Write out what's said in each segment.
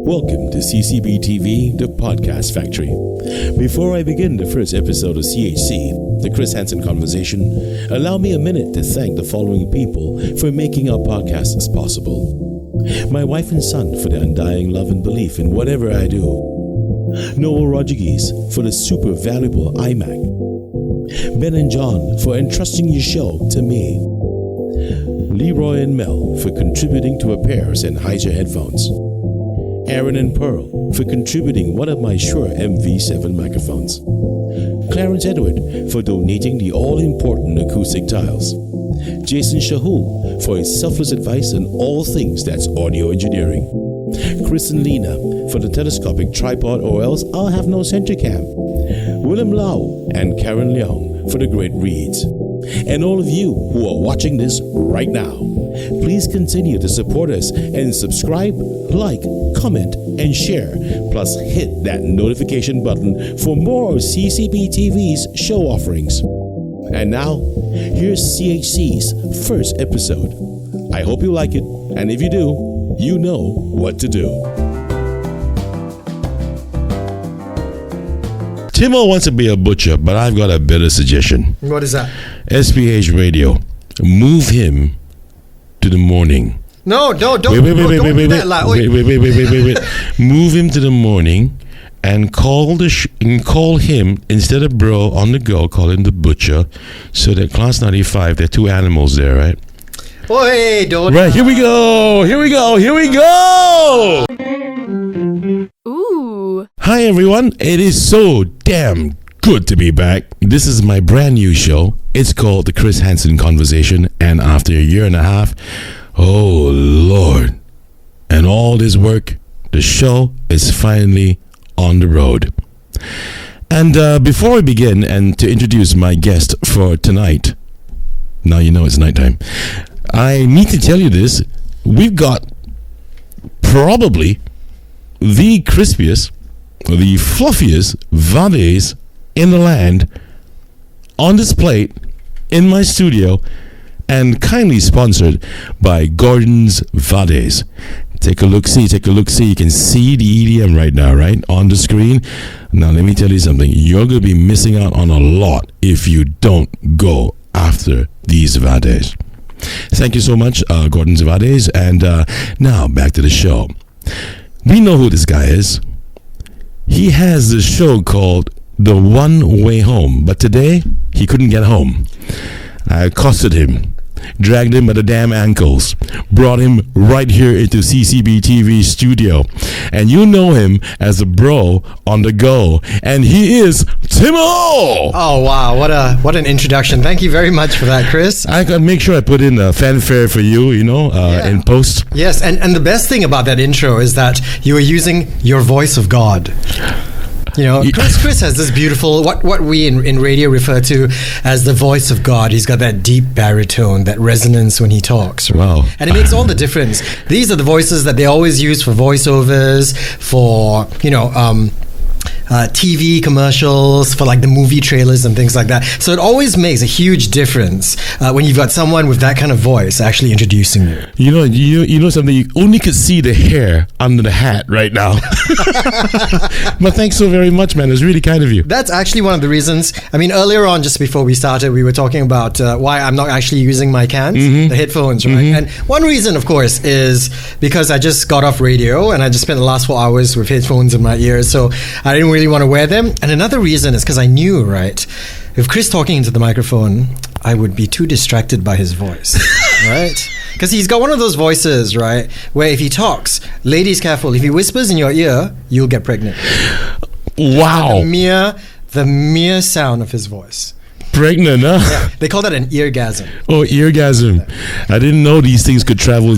Welcome to CCBTV, the podcast factory. Before I begin the first episode of CHC, the Chris Henson Conversation, allow me a minute to thank the following people for making our podcasts possible. My wife and son for their undying love and belief in whatever I do. Noel Rodriguez for the super valuable iMac. Ben and John for entrusting your show to me. Leroy and Mel for contributing to a pair of Sennheiser headphones. Aaron and Pearl for contributing one of my Shure MV7 microphones. Clarence Edward for donating the all-important acoustic tiles. Jason Shahul for his selfless advice on all things that's audio engineering. Chris and Lena for the telescopic tripod, or else I'll have no center cam. William Lau and Karen Leong for the great reads. And all of you who are watching this right now, please continue to support us and subscribe, like, comment, and share. Plus hit that notification button for more of CCBTV's show offerings. And now, here's CHC's first episode. I hope you like it, and if you do, you know what to do. Timo wants to be a butcher, but I've got a better suggestion. What is that? SPH Radio. Move him to the morning. No, don't do that. Wait. Move him to the morning and call him, instead of bro on the go, call him the butcher. So that Class 95, there are two animals there, right? Oi, don't. Right, here we go. Ooh. Hi, everyone. It is so damn good to be back. This is my brand new show. It's called The Chris Henson Conversation. And after a year and a half, oh, Lord. And all this work, the show is finally on the road. And before we begin, and to introduce my guest for tonight, now you know it's nighttime, I need to tell you this. We've got probably the crispiest, the fluffiest vades in the land on this plate in my studio, and kindly sponsored by Gordon's Vades. Take a look-see. You can see the EDM right now, right, on the screen. Now, let me tell you something. You're going to be missing out on a lot if you don't go after these Vades. Thank you so much, Gordon's Vades. And now, back to the show. We know who this guy is. He has this show called The One Way Home, but today he couldn't get home. I accosted him, dragged him by the damn ankles, brought him right here into CCBTV studio, and you know him as a bro on the go, and he is Timo! Oh wow, what an introduction. Thank you very much for that, Chris. I gotta make sure I put in a fanfare for you, in post. Yes, and the best thing about that intro is that you are using your voice of God. Chris has this beautiful, what we in radio refer to as the voice of God. He's got that deep baritone, that resonance when he talks. Right? Wow. And it makes all the difference. These are the voices that they always use for voiceovers, for, TV commercials, for like the movie trailers and things like that. So it always makes a huge difference when you've got someone with that kind of voice actually introducing you. You know something, you only could see the hair under the hat right now. But thanks so very much, man. It was really kind of you. That's actually one of the reasons. I mean, earlier on, just before we started, we were talking about why I'm not actually using my cans, the headphones, right? And one reason, of course, is because I just got off radio and I just spent the last 4 hours with headphones in my ears, so I didn't really want to wear them. And another reason is because I knew, right, if Chris talking into the microphone, I would be too distracted by his voice, right? Because he's got one of those voices, right, where if he talks, ladies careful, if he whispers in your ear, you'll get pregnant. Wow. The mere sound of his voice. Pregnant, huh? Yeah, they call that an eargasm. Oh, eargasm. I didn't know these things could travel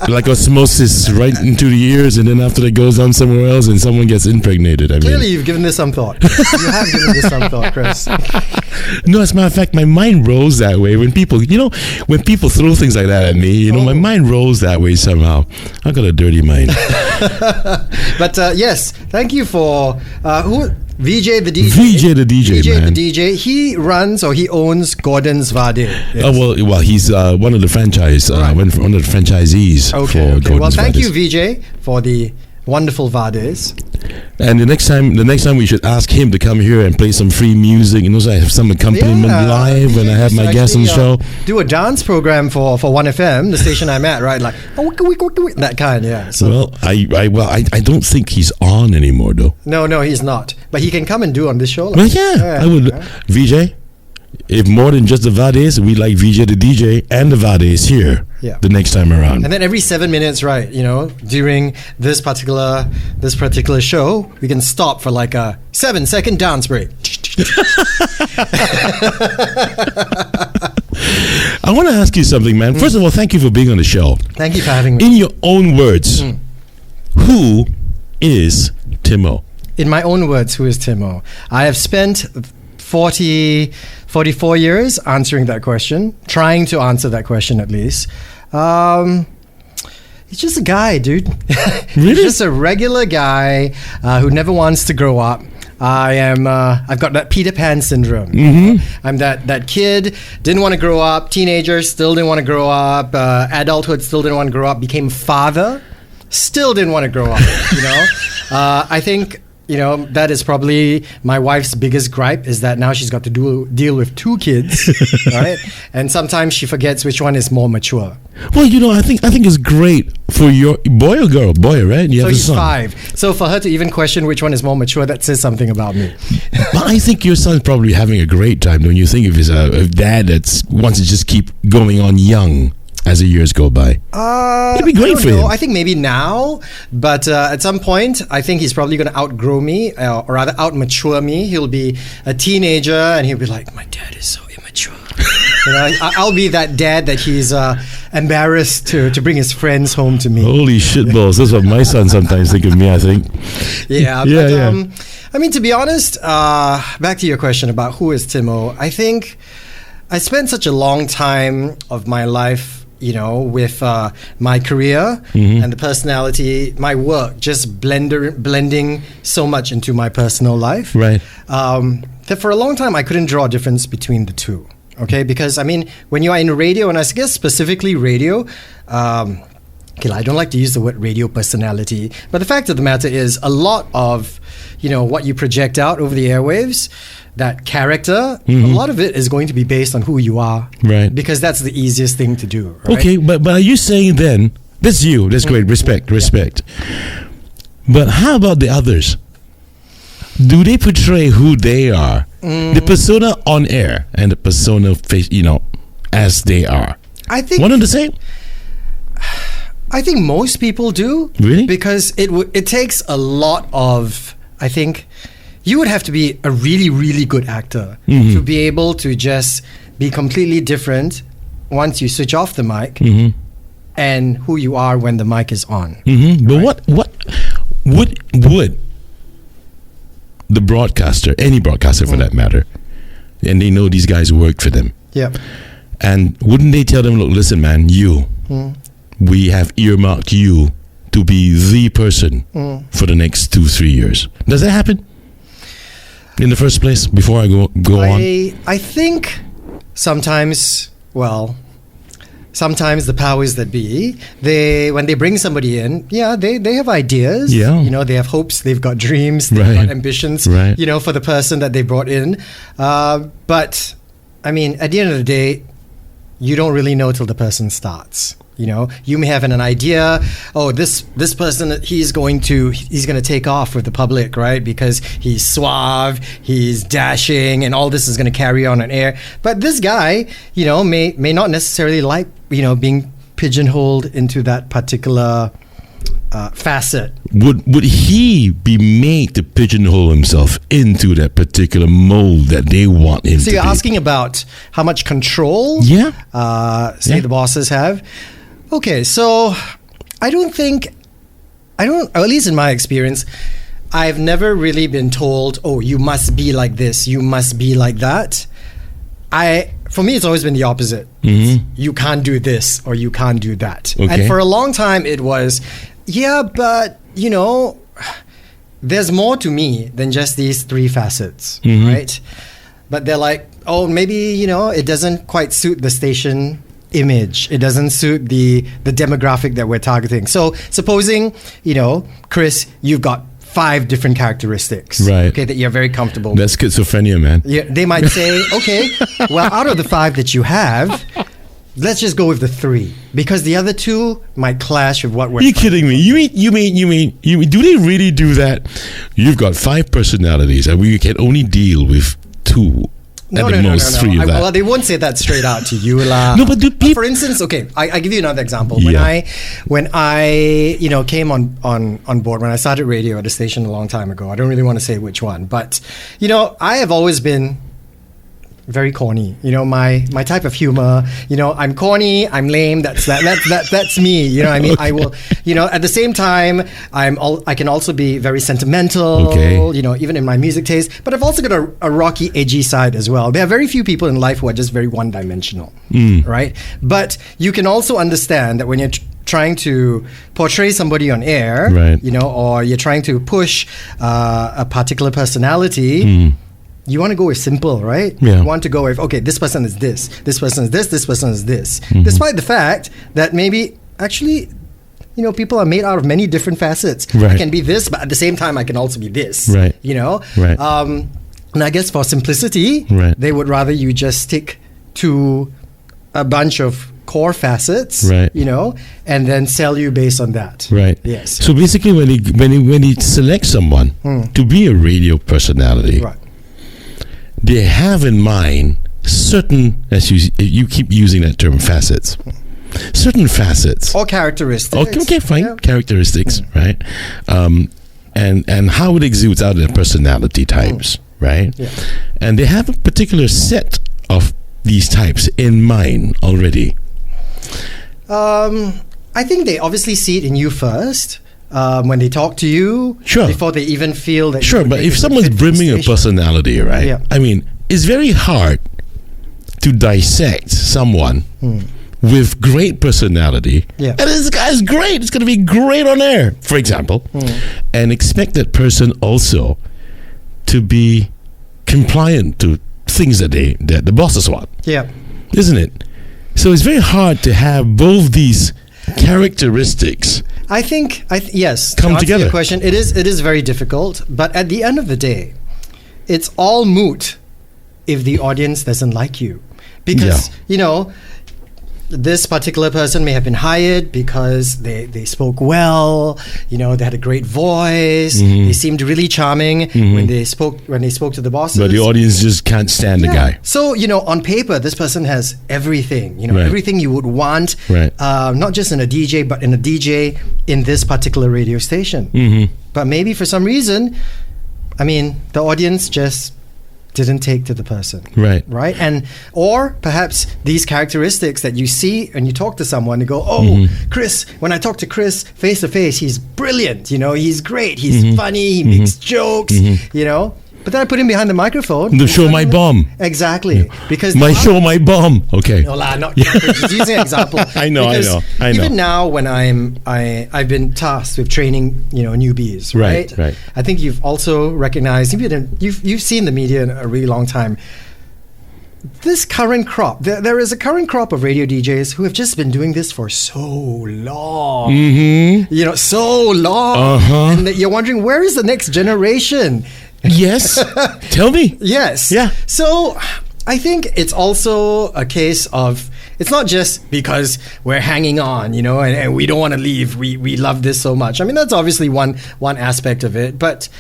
like osmosis right into the ears, and then after that goes on somewhere else and someone gets impregnated. Clearly, you've given this some thought. You have given this some thought, Chris. No, as a matter of fact, my mind rolls that way. When people throw things like that at me, my mind rolls that way somehow. I've got a dirty mind. But yes, thank you for VJ the DJ. VJ the DJ, man. The DJ. He owns Gordon's Vade. Yes. Oh well, he's one of the franchise, one of the franchisees for Gordon's Well, thank Vades. you, VJ, for the wonderful Vades. And the next time we should ask him to come here and play some free music. You know, so I have some accompaniment live when I have my guests on the show. Do a dance program for OneFM, the station I'm at, right? Like that kind, yeah. So. Well, I don't think he's on anymore, though. No, he's not. But he can come and do on this show. Like, well, yeah, I would. Yeah. VJ, if more than just the Vades, we like VJ the DJ and the Vades here. Yeah. The next time around. And then every 7 minutes, right, you know, during this particular show, we can stop for like a 7-second dance break. I want to ask you something, man. First of all, thank you for being on the show. Thank you for having me. In your own words, who is Timo? In my own words, who is Timo? I have spent 44 years answering that question, trying to answer that question at least. He's just a guy, dude. Really? He's just a regular guy who never wants to grow up. I've got that Peter Pan syndrome. Mm-hmm. I'm that kid, didn't want to grow up, teenager, still didn't want to grow up, adulthood, still didn't want to grow up, became father, still didn't want to grow up, you know? I think, you know, that is probably my wife's biggest gripe, is that now she's got to deal with 2 kids, right? And sometimes she forgets which one is more mature. Well, you know, I think it's great for your boy or girl? Boy, right? You so have he's a son. 5. So for her to even question which one is more mature, that says something about me. But I think your son's probably having a great time. Don't you think? If he's a dad that wants to just keep going on young as the years go by. It'd be great for him. I think maybe now, but at some point, I think he's probably going to outgrow me, or rather out-mature me. He'll be a teenager, and he'll be like, my dad is so immature. You know, I'll be that dad that he's embarrassed to bring his friends home to me. Holy shitballs. That's what my son sometimes think of me, I think. Yeah. I mean, to be honest, back to your question about who is Timo, I think I spent such a long time of my life, you know, with my career and the personality, my work, just blending so much into my personal life. Right. That for a long time, I couldn't draw a difference between the two. Okay, because I mean, when you are in radio, and I guess specifically radio, I don't like to use the word radio personality, but the fact of the matter is, a lot of, you know, what you project out over the airwaves, that character, a lot of it is going to be based on who you are, right? Because that's the easiest thing to do. Right? Okay, but are you saying then that's you? That's great. Respect. But how about the others? Do they portray who they are? The persona on air and the persona face, you know, as they are. I think one and the same. I think most people do. Really? Because it takes a lot of, I think, you would have to be a really, really good actor to be able to just be completely different once you switch off the mic and who you are when the mic is on. But what would the broadcaster, any broadcaster for that matter, and they know these guys worked for them. Yeah. And wouldn't they tell them, look, listen, man, we have earmarked you to be the person for the next 2-3 years. Does that happen? In the first place, before I go on? I think sometimes the powers that be, when they bring somebody in, they have ideas. Yeah. You know, they have hopes, they've got dreams, they've got ambitions, you know, for the person that they brought in. But, I mean, at the end of the day, you don't really know till the person starts. You know, you may have an idea. Oh, this person, he's going to take off with the public, right? Because he's suave, he's dashing, and all this is going to carry on air. But this guy, you know, may not necessarily like, you know, being pigeonholed into that particular facet. Would he be made to pigeonhole himself into that particular mold that they want him to be? So you're asking about how much control the bosses have? Okay, so I don't, at least in my experience, I've never really been told, oh, you must be like this, you must be like that. For me, it's always been the opposite. You can't do this or you can't do that. Okay. And for a long time, it was, but, you know, there's more to me than just these 3 facets, right? But they're like, oh, maybe, you know, it doesn't quite suit the station image. It doesn't suit the demographic that we're targeting. So supposing, Chris, you've got 5 different characteristics, Right. okay, that you're very comfortable with. That's schizophrenia, man. Yeah, they might say, okay, well, out of the 5 that you have, let's just go with the 3 because the other 2 might clash with what we're. Are you kidding me? You mean? Do they really do that? You've got 5 personalities, and we can only deal with 2. No, at the most 3 of that. Well, they won't say that straight out to you, lah. No, but do people? For instance, okay, I give you another example. Yeah. When I came on board, when I started radio at a station a long time ago, I don't really want to say which one, but I have always been very corny. My type of humor. I'm corny. I'm lame. That's me. You know what I mean? Okay. I will. At the same time, I can also be very sentimental. Okay. Even in my music taste. But I've also got a rocky, edgy side as well. There are very few people in life who are just very one-dimensional, right? But you can also understand that when you're trying to portray somebody on air, Right. Or you're trying to push a particular personality. You want to go with simple, right? Yeah. You want to go with, okay, this person is this person is this person is this. Despite the fact that maybe actually, people are made out of many different facets. Right. I can be this, but at the same time, I can also be this. Right. Right. And I guess for simplicity, Right. they would rather you just stick to a bunch of core facets, Right. and then sell you based on that. Right. Yes. So basically, when he selects someone to be a radio personality, Right. they have in mind certain, as you keep using that term, facets. Certain facets. Or characteristics. Okay, fine. Yeah. Characteristics, right? And how it exudes out of their personality types, right? Yeah. And they have a particular set of these types in mind already. I think they obviously see it in you first. When they talk to you, Sure. before they even feel that. Sure, but if someone's brimming of personality, right? Yeah. I mean, it's very hard to dissect someone with great personality. Yeah. And this guy's great. It's going to be great on air, for example. And expect that person also to be compliant to things that the bosses want, Yeah. isn't it? So it's very hard to have both these characteristics I think, yes. come to answer together. your question, it is very difficult, but at the end of the day, it's all moot if the audience doesn't like you. Because, this particular person may have been hired because they spoke well, they had a great voice, they seemed really charming when they spoke to the bosses. But the audience just can't stand the guy. So, on paper, this person has everything, Right. everything you would want, Right. not just in a DJ, but in a DJ in this particular radio station. But maybe for some reason, the audience just didn't take to the person. Right. Right? Or perhaps these characteristics that you see and you talk to someone and go, oh, Chris, when I talk to Chris face to face, he's brilliant, he's great, he's funny, he makes jokes, But then I put him behind the microphone. The show my bomb. Exactly. Because My show my bomb. Okay. no, not just using an example. I know. Even now, when I've been tasked with training, newbies, right? Right. I think you've also recognized, you've seen the media in a really long time. This current crop, there is a current crop of radio DJs who have just been doing this for so long. So long. And that you're wondering, where is the next generation? Yes. Tell me. Yes. Yeah. So I think it's also a case of, it's not just because we're hanging on, and we don't want to leave. We love this so much. That's obviously one aspect of it. But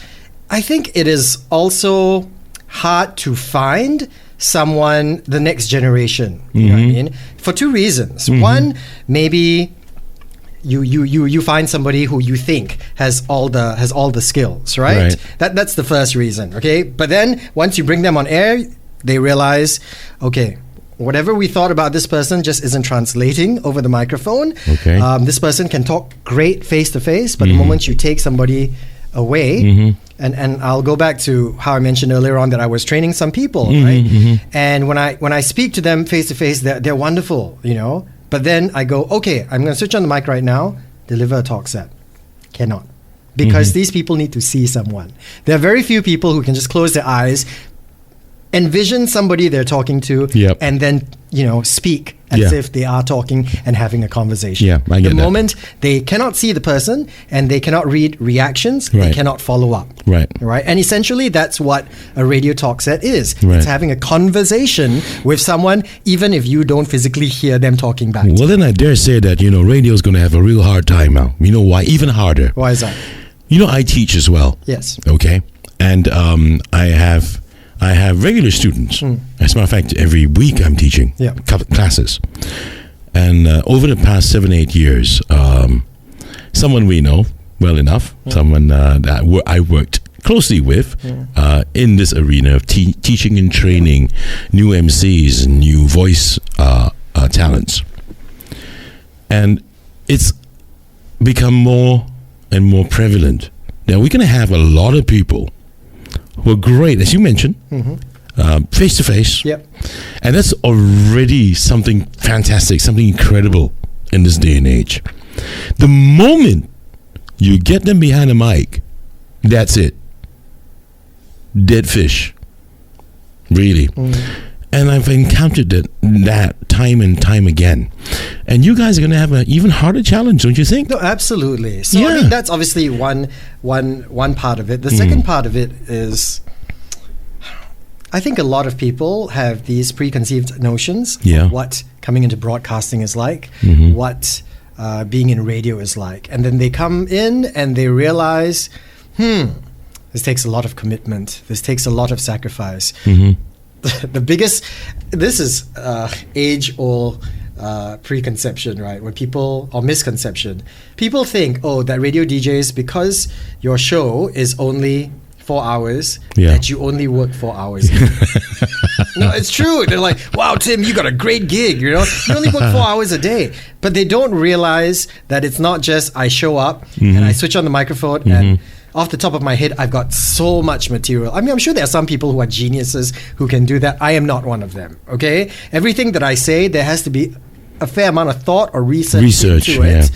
I think it is also hard to find someone, the next generation. You know what I mean? For 2 reasons. One, maybe you find somebody who you think has all the skills, right? That's the first reason, okay? But then once you bring them on air, they realize, okay, whatever we thought about this person just isn't translating over the microphone. Okay. This person can talk great face to face, but the moment you take somebody away, and I'll go back to how I mentioned earlier on that I was training some people, right? And when I speak to them face to face, they're wonderful, But then I go, okay, I'm going to switch on the mic right now, deliver a talk set. Cannot. Because these people need to see someone. There are very few people who can just close their eyes envision somebody they're talking to, Yep. and then speak as Yeah. if they are talking and having a conversation. Yeah, I get the that. moment they cannot see the person and they cannot read reactions, they Right. cannot follow up. Right. Right. And essentially, that's what a radio talk set is. Right. It's having a conversation with someone, even if you don't physically hear them talking back. Well, then I dare say that, radio is going to have a real hard time now. You know why? Even harder. Why is that? I teach as well. Yes. Okay. And I have regular students. As a matter of fact, every week I'm teaching Yeah. classes. And over the past 7-8 years, someone we know well enough, someone that I worked closely with in this arena of teaching and training new MCs and new voice talents. And it's become more and more prevalent. Now, we're going to have a lot of people who are great, as you mentioned, face to face. Yep. And that's already something fantastic, something incredible in this day and age. The moment you get them behind a mic, that's it. Dead fish. Really. And I've encountered that time and time again. And you guys are going to have an even harder challenge, don't you think? No, absolutely. So I Yeah. mean, that's obviously one part of it. The second part of it is, I think a lot of people have these preconceived notions Yeah. of what coming into broadcasting is like, what being in radio is like. And then they come in and they realize, this takes a lot of commitment. This takes a lot of sacrifice. The biggest, this is age-old preconception, right? When people, or misconception, people think, that radio DJs, because your show is only 4 hours, that you only work 4 hours. No, it's true. They're like, wow, Tim, you got a great gig, you only work 4 hours a day. But they don't realize that it's not just I show up and I switch on the microphone and off the top of my head, I've got so much material. I mean, I'm sure there are some people who are geniuses who can do that. I am not one of them, okay? Everything that I say, there has to be a fair amount of thought or research into it.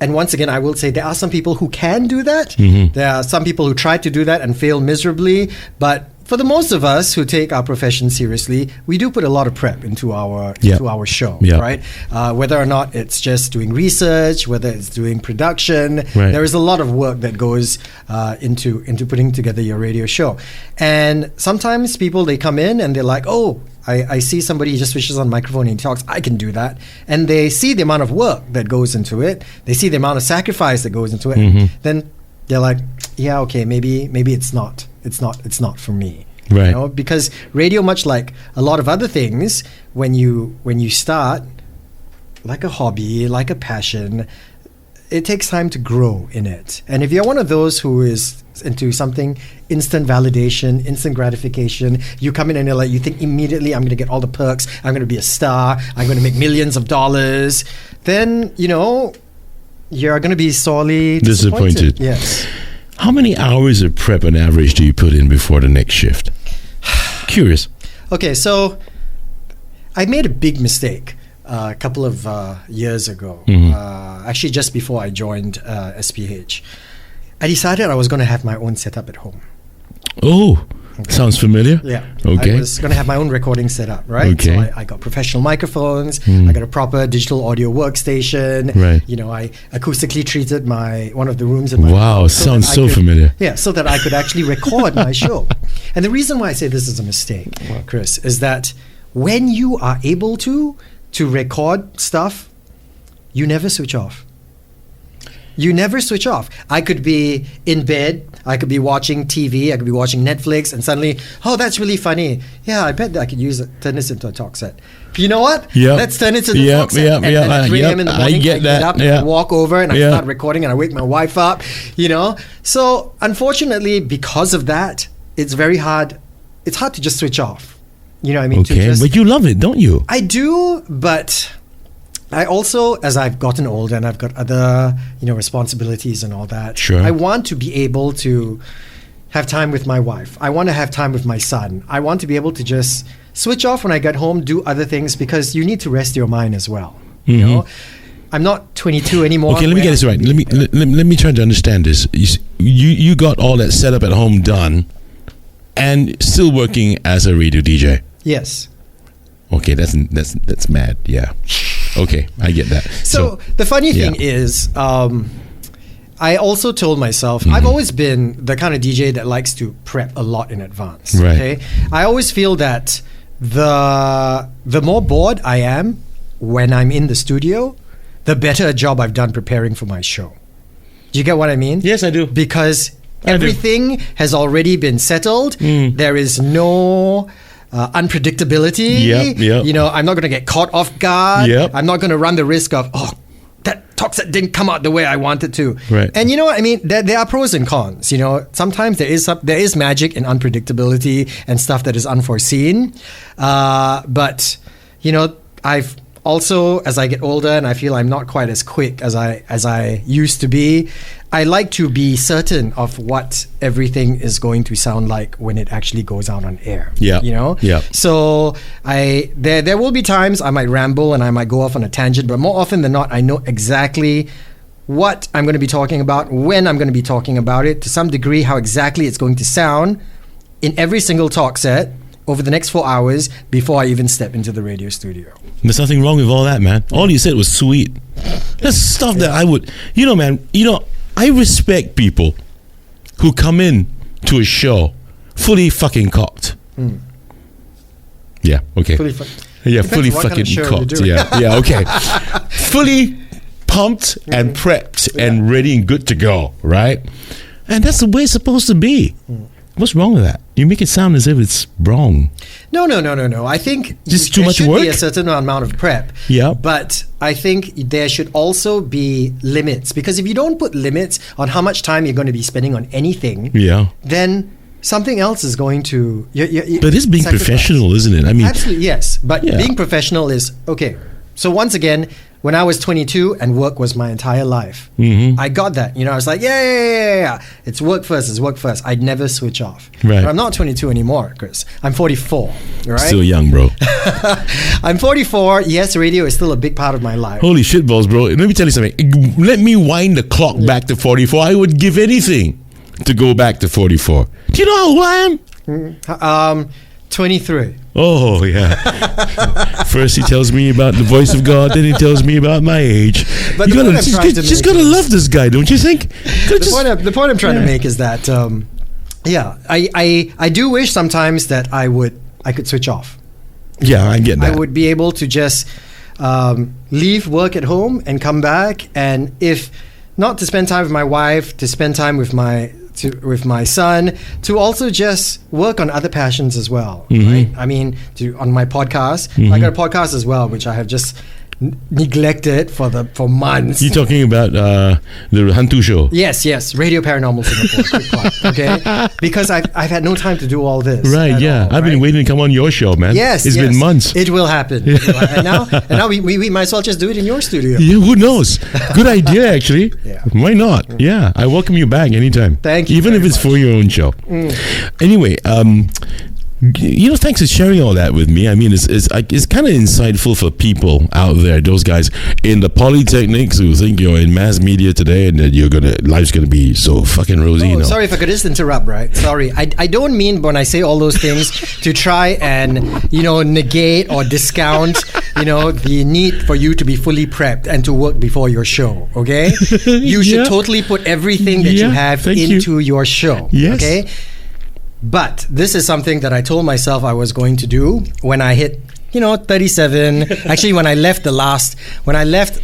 And once again, I will say there are some people who can do that. There are some people who try to do that and fail miserably. But for the most of us who take our profession seriously, we do put a lot of prep into our show, right? Whether or not it's just doing research, whether it's doing production, there is a lot of work that goes into putting together your radio show. And sometimes people, they come in and they're like, I see somebody just switches on the microphone and he talks, I can do that. And they see the amount of work that goes into it. They see the amount of sacrifice that goes into it. And then they're like, yeah, okay, maybe it's not for me. Right. Because radio, much like a lot of other things, when you start, like a hobby, like a passion, it takes time to grow in it. And if you're one of those who is into something instant validation, instant gratification, you come in and you think immediately, I'm going to get all the perks, I'm going to be a star, I'm going to make millions of dollars, then you're going to be sorely disappointed. Yes. How many hours of prep on average do you put in before the next shift? Curious. Okay, so I made a big mistake a couple of years ago, actually just before I joined SPH. I decided I was going to have my own setup at home. Oh, sounds familiar. Yeah. Okay. I was going to have my own recording setup, right? Okay. So I got professional microphones. I got a proper digital audio workstation. Right. I acoustically treated one of the rooms in my Wow, house sounds so familiar. Yeah, so that I could actually record my show. And the reason why I say this is a mistake, Chris, is that when you are able to record stuff, you never switch off. You never switch off. I could be in bed, I could be watching TV, I could be watching Netflix, and suddenly, that's really funny. Yeah, I bet that I could turn this into a talk set. You know what? Yep. Let's turn it into a talk set. And then at 3 a.m. in the morning, I get up and I walk over and I start recording and I wake my wife up, So, unfortunately, because of that, it's very hard. It's hard to just switch off. You know what I mean? Okay, but you love it, don't you? I do, but I also, as I've gotten older and I've got other, responsibilities and all that, sure, I want to be able to have time with my wife. I want to have time with my son. I want to be able to just switch off when I get home, do other things, because you need to rest your mind as well. You know, I'm not 22 anymore. Okay, let me get this right. Let me try to understand this. You got all that setup at home done, and still working as a radio DJ. Yes. Okay, that's mad. Yeah. Okay, I get that. So the funny thing is, I also told myself I've always been the kind of DJ that likes to prep a lot in advance. Right. Okay, I always feel that the more bored I am when I'm in the studio, the better a job I've done preparing for my show. Do you get what I mean? Yes, I do. Because everything has already been settled. There is no unpredictability. Yep. You know, I'm not going to get caught off guard. Yep. I'm not going to run the risk of, that talk set didn't come out the way I wanted to. Right. And you know what I mean? There are pros and cons. You know, sometimes there is magic in unpredictability and stuff that is unforeseen. But you know, I've also, as I get older and I feel I'm not quite as quick as I used to be, I like to be certain of what everything is going to sound like when it actually goes out on air. Yeah. You know? Yeah. So there will be times I might ramble and I might go off on a tangent, but more often than not, I know exactly what I'm going to be talking about, when I'm going to be talking about it, to some degree, how exactly it's going to sound in every single talk set over the next 4 hours before I even step into the radio studio. There's nothing wrong with all that, man. All you said was sweet. That's stuff that I would, man, I respect people who come in to a show fully fucking cocked. Yeah, okay. Fully fully fucking cocked. Yeah, okay. Fully pumped and prepped and ready and good to go, right? And that's the way it's supposed to be. What's wrong with that? You make it sound as if it's wrong. No. I think just too much work. There should be a certain amount of prep. Yeah. But I think there should also be limits, because if you don't put limits on how much time you're going to be spending on anything, then something else is going to. But it's being sacrifice. Professional, isn't it? I mean, absolutely yes. But being professional is okay. So once again, when I was 22 and work was my entire life, I got that. I was like, yeah. It's work first. I'd never switch off. Right. But I'm not 22 anymore, Chris. I'm 44. Right? Still young, bro. I'm 44. Yes, radio is still a big part of my life. Holy shit balls, bro. Let me tell you something. Let me wind the clock back to 44. I would give anything to go back to 44. Do you know how old I am? 23. Oh, yeah. First he tells me about the voice of God, then he tells me about my age. But you just gotta love this guy, don't you think? The point I'm trying to make is that, I do wish sometimes that I could switch off. Yeah, I get that. I would be able to just leave work at home and come back, and if not to spend time with my wife, to spend time with my son, to also just work on other passions as well, right? I mean, on my podcast, I got a podcast as well, which I have just neglected for months. You're talking about the Hantu show? Yes, Radio Paranormal Singapore. Okay, because I've had no time to do all this. Right, yeah. I've been waiting to come on your show, man. Yes, it's been months. It will happen. And now we might as well just do it in your studio. Yeah, who knows? Good idea, actually. Yeah. Why not? Yeah, I welcome you back anytime. Thank you. Even if it's for your own show. Anyway, thanks for sharing all that with me. I mean, it's kind of insightful for people out there, those guys in the polytechnics who think you're in mass media today and that life's gonna be so fucking rosy. Sorry if I could just interrupt, right? Sorry. I don't mean when I say all those things to try and, negate or discount, the need for you to be fully prepped and to work before your show, okay? You should totally put everything that you have into your show, okay? But this is something that I told myself I was going to do when I hit, 37. Actually, when I left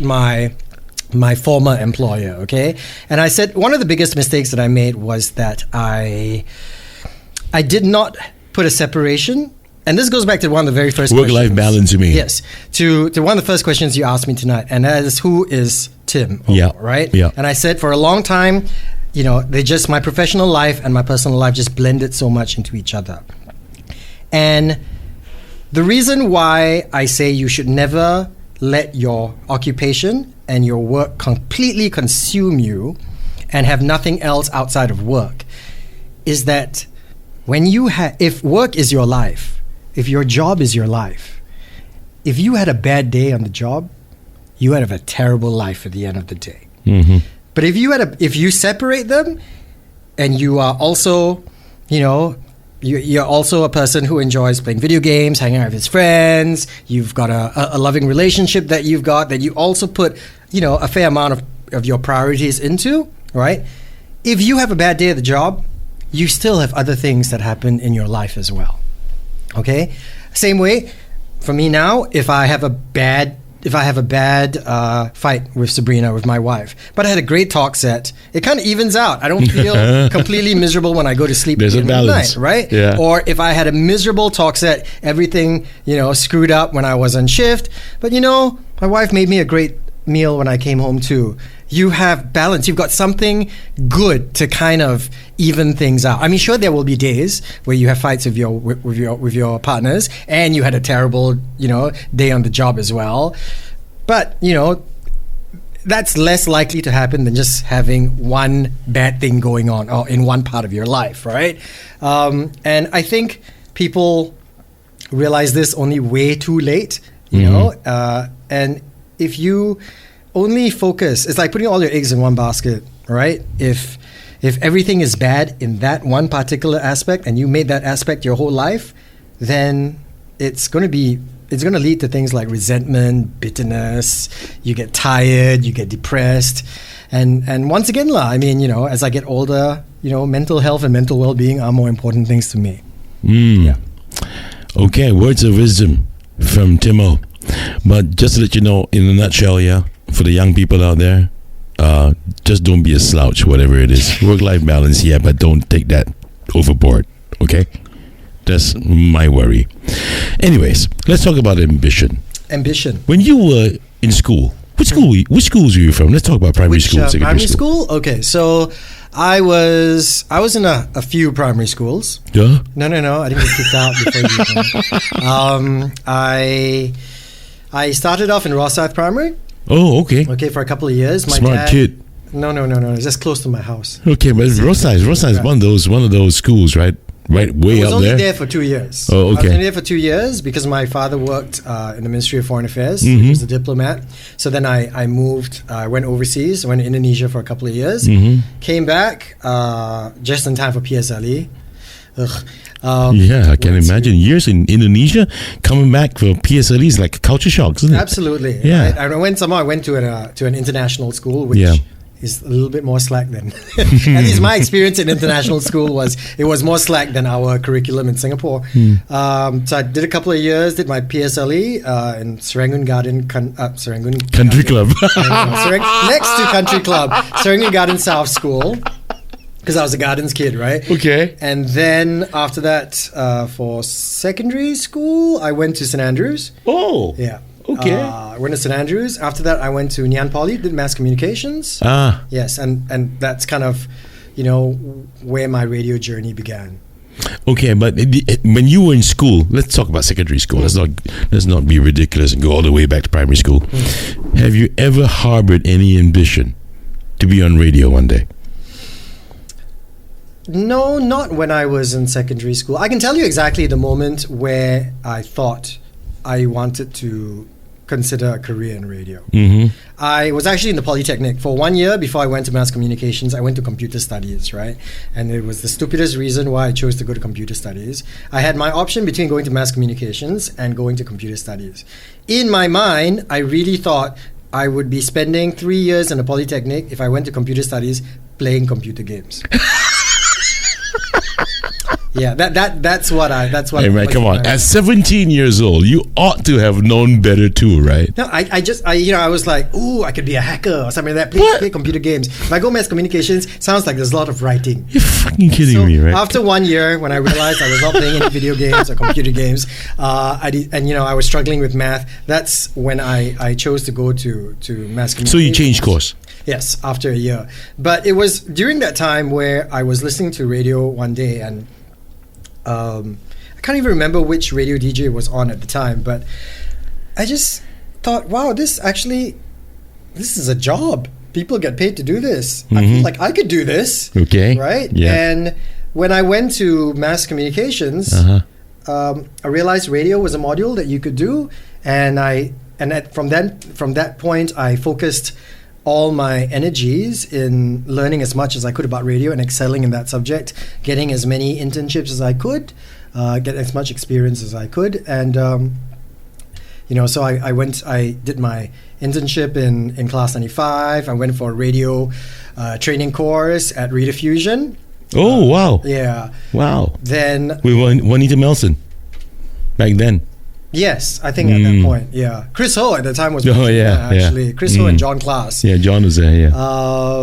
my former employer, okay? And I said one of the biggest mistakes that I made was that I did not put a separation. And this goes back to one of the very first work-life balance, you mean? Yes. To one of the first questions you asked me tonight, and that is, who is Tim? Right? Yeah. And I said for a long time, my professional life and my personal life just blended so much into each other. And the reason why I say you should never let your occupation and your work completely consume you and have nothing else outside of work is that if work is your life, if your job is your life, if you had a bad day on the job, you would have a terrible life at the end of the day. But if you separate them, and you are also, you're also a person who enjoys playing video games, hanging out with his friends. You've got a loving relationship that you've got that you also put, a fair amount of your priorities into, right? If you have a bad day at the job, you still have other things that happen in your life as well. Okay? Same way, for me now, if I have a bad fight with Sabrina, with my wife, but I had a great talk set, it kind of evens out. I don't feel completely miserable when I go to sleep. There's a balance, night, right? Yeah. Or if I had a miserable talk set, everything screwed up when I was on shift, but my wife made me a great meal when I came home too. You have balance. You've got something good to kind of even things out. I mean, sure, there will be days where you have fights with your partners, and you had a terrible, day on the job as well. But that's less likely to happen than just having one bad thing going on or in one part of your life, right? And I think people realize this only way too late, and if you only focus, it's like putting all your eggs in one basket, right? If everything is bad in that one particular aspect and you made that aspect your whole life, then it's going to lead to things like resentment, bitterness. You get tired, you get depressed, and once again, as I get older, mental health and mental well-being are more important things to me. Yeah. Okay, words of wisdom from Timo. But just to let you know, in a nutshell, for the young people out there, just don't be a slouch, whatever it is. Work-life balance, but don't take that overboard, okay? That's my worry. Anyways, let's talk about ambition. Ambition. When you were in school, which schools were you from? Let's talk about primary school, secondary primary school. Okay, so I was in a few primary schools. Yeah? No, I didn't get kicked out before you. I started off in Rosyth Primary. Oh, okay. Okay, for a couple of years. My Smart dad, kid. No, it's just close to my house. Okay, but Rosyth is one of those schools, right? Right, way up there. I was only there for 2 years. Oh, okay. I was only there for 2 years because my father worked in the Ministry of Foreign Affairs. Mm-hmm. He was a diplomat. So then I moved. I went overseas. I went to Indonesia for a couple of years. Mm-hmm. Came back just in time for PSLE. I can imagine years in Indonesia, coming back for PSLE is like a culture shock, isn't it? Absolutely. Yeah. I went to an international school, which is a little bit more slack than. At least my experience in international school was more slack than our curriculum in Singapore. So I did a couple of years, did my PSLE in Serangoon Country Club. Next to Country Club, Serangoon Garden South School. Because I was a gardens kid, right? Okay. And then after that, for secondary school, I went to St. Andrews. Oh. Yeah. Okay. I went to St. Andrews. After that, I went to Nyan Poly, did mass communications. Yes, and that's kind of, where my radio journey began. Okay, but when you were in school, let's talk about secondary school. Let's not be ridiculous and go all the way back to primary school. Have you ever harbored any ambition to be on radio one day? No, not when I was in secondary school. I can tell you exactly the moment where I thought I wanted to consider a career in radio. Mm-hmm. I was actually in the Polytechnic for 1 year before I went to mass communications. I went to computer studies, right? And it was the stupidest reason why I chose to go to computer studies. I had my option between going to mass communications and going to computer studies. In my mind, I really thought I would be spending 3 years in the Polytechnic if I went to computer studies playing computer games. Yeah, that's what. Hey man, come on! At 17 years old, you ought to have known better too, right? No, I was like, ooh, I could be a hacker or something like that. Play computer games. If I go mass communications, sounds like there's a lot of writing. You're fucking kidding me, right? After 1 year, when I realized I was not playing any video games or computer games, I was struggling with math. That's when I chose to go to mass communications. So you changed course. Yes, after a year. But it was during that time where I was listening to radio one day, and I can't even remember which radio DJ was on at the time, but I just thought, wow, this is a job. People get paid to do this. Mm-hmm. I feel like I could do this. Okay. Right? Yeah. And when I went to mass communications, I realized radio was a module that you could do, and from that point, I focused all my energies in learning as much as I could about radio and excelling in that subject, getting as many internships as I could, get as much experience as I could. And, so I did my internship in Class 95. I went for a radio training course at Radio Fusion. Oh, wow. Yeah. Wow. Then... With Juanita Melson back then. Yes, I think at that point, yeah. Chris Ho at the time was actually. Chris Ho and John Class. Yeah, John was there, yeah.